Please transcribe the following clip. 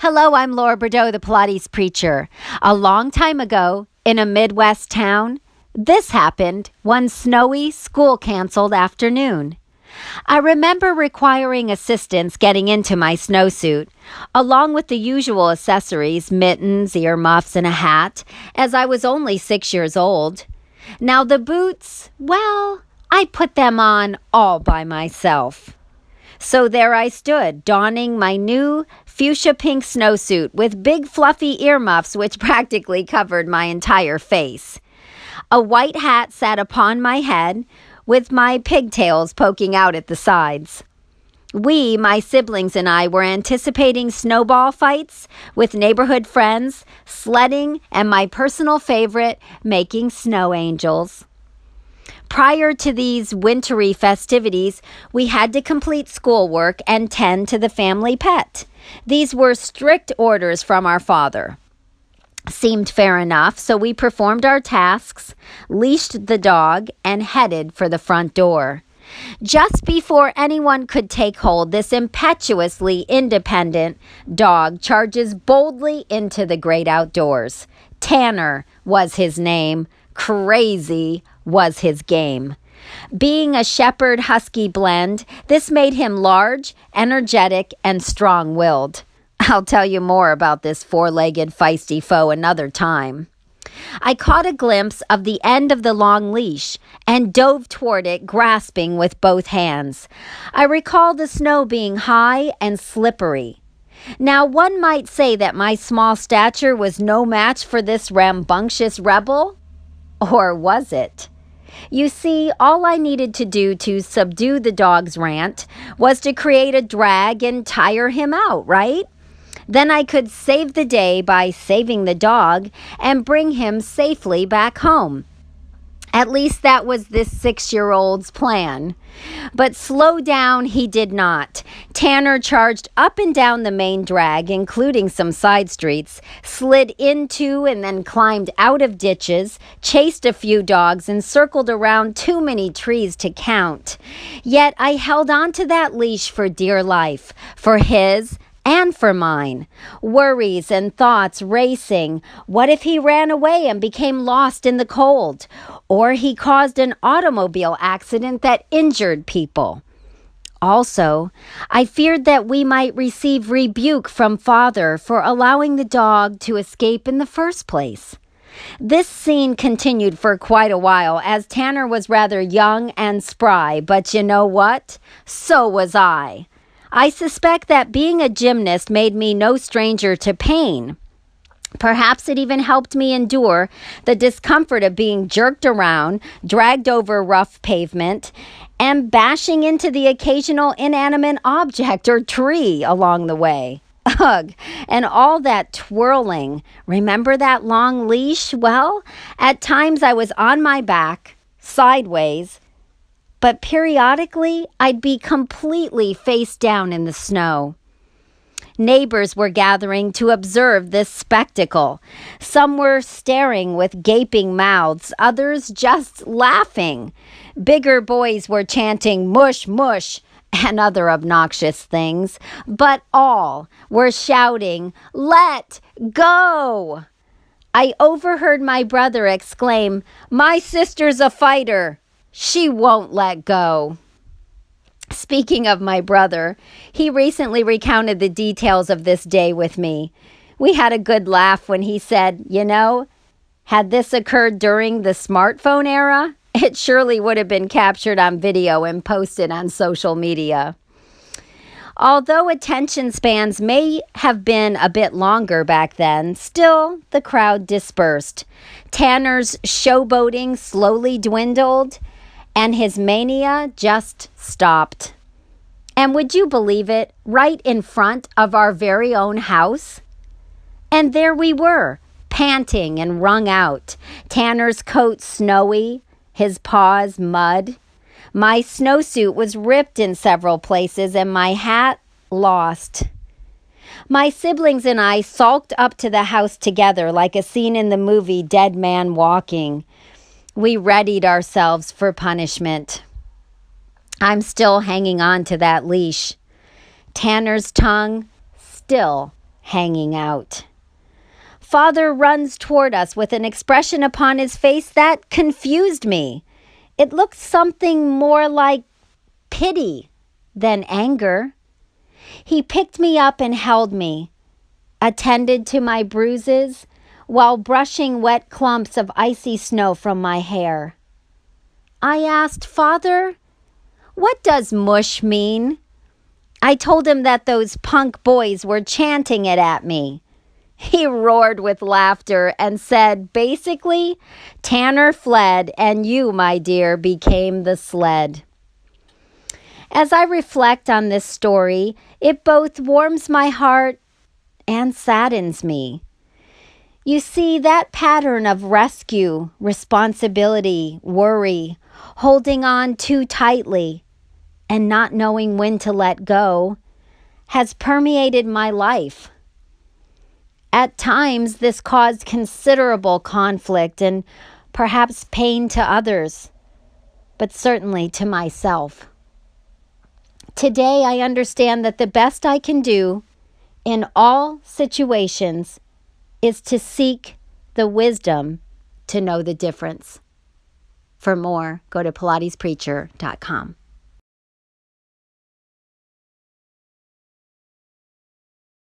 Hello, I'm Laura Bordeaux, the Pilates preacher. A long time ago, in a Midwest town, this happened one snowy, school-canceled afternoon. I remember requiring assistance getting into my snowsuit, along with the usual accessories, mittens, earmuffs, and a hat, as I was only 6 years old. Now the boots, well, I put them on all by myself. So there I stood, donning my new fuchsia pink snowsuit with big fluffy earmuffs which practically covered my entire face. A white hat sat upon my head with my pigtails poking out at the sides. We, my siblings and I, were anticipating snowball fights with neighborhood friends, sledding, and my personal favorite, making snow angels. Prior to these wintry festivities, we had to complete schoolwork and tend to the family pet. These were strict orders from our father. Seemed fair enough, so we performed our tasks, leashed the dog, and headed for the front door. Just before anyone could take hold, this impetuously independent dog charges boldly into the great outdoors. Tanner was his name. Crazy was his game. Being a shepherd husky blend, this made him large, energetic, and strong-willed. I'll tell you more about this four-legged feisty foe another time. I caught a glimpse of the end of the long leash and dove toward it, grasping with both hands. I recall the snow being high and slippery. Now, one might say that my small stature was no match for this rambunctious rebel. Or was it? You see, all I needed to do to subdue the dog's rant was to create a drag and tire him out, right? Then I could save the day by saving the dog and bring him safely back home. At least that was this 6-year-old's plan. But slow down he did not. Tanner charged up and down the main drag, including some side streets, slid into and then climbed out of ditches, chased a few dogs, and circled around too many trees to count. Yet I held on to that leash for dear life, for his and for mine. Worries and thoughts racing. What if he ran away and became lost in the cold? Or he caused an automobile accident that injured people? Also, I feared that we might receive rebuke from Father for allowing the dog to escape in the first place. This scene continued for quite a while, as Tanner was rather young and spry, but you know what? So was I. I suspect that being a gymnast made me no stranger to pain. Perhaps it even helped me endure the discomfort of being jerked around, dragged over rough pavement, and bashing into the occasional inanimate object or tree along the way. Ugh, and all that twirling. Remember that long leash? Well, at times I was on my back, sideways, but periodically I'd be completely face down in the snow. Neighbors were gathering to observe this spectacle. Some were staring with gaping mouths, others just laughing. Bigger boys were chanting "mush, mush," and other obnoxious things, but all were shouting, "Let go!" I overheard my brother exclaim, "My sister's a fighter. She won't let go." Speaking of my brother, he recently recounted the details of this day with me. We had a good laugh when he said, had this occurred during the smartphone era, it surely would have been captured on video and posted on social media. Although attention spans may have been a bit longer back then, still the crowd dispersed. Tanner's showboating slowly dwindled, and his mania just stopped. And would you believe it, right in front of our very own house? And there we were, panting and wrung out, Tanner's coat snowy, his paws mud. My snowsuit was ripped in several places and my hat lost. My siblings and I sulked up to the house together like a scene in the movie Dead Man Walking. We readied ourselves for punishment. I'm still hanging on to that leash. Tanner's tongue still hanging out. Father runs toward us with an expression upon his face that confused me. It looked something more like pity than anger. He picked me up and held me, attended to my bruises while brushing wet clumps of icy snow from my hair. I asked, "Father, what does mush mean?" I told him that those punk boys were chanting it at me. He roared with laughter and said, basically, Tanner fled and you, my dear, became the sled. As I reflect on this story, it both warms my heart and saddens me. You see, that pattern of rescue, responsibility, worry, holding on too tightly, and not knowing when to let go, has permeated my life. At times, this caused considerable conflict and perhaps pain to others, but certainly to myself. Today, I understand that the best I can do in all situations is to seek the wisdom to know the difference. For more, go to pilatespreacher.com.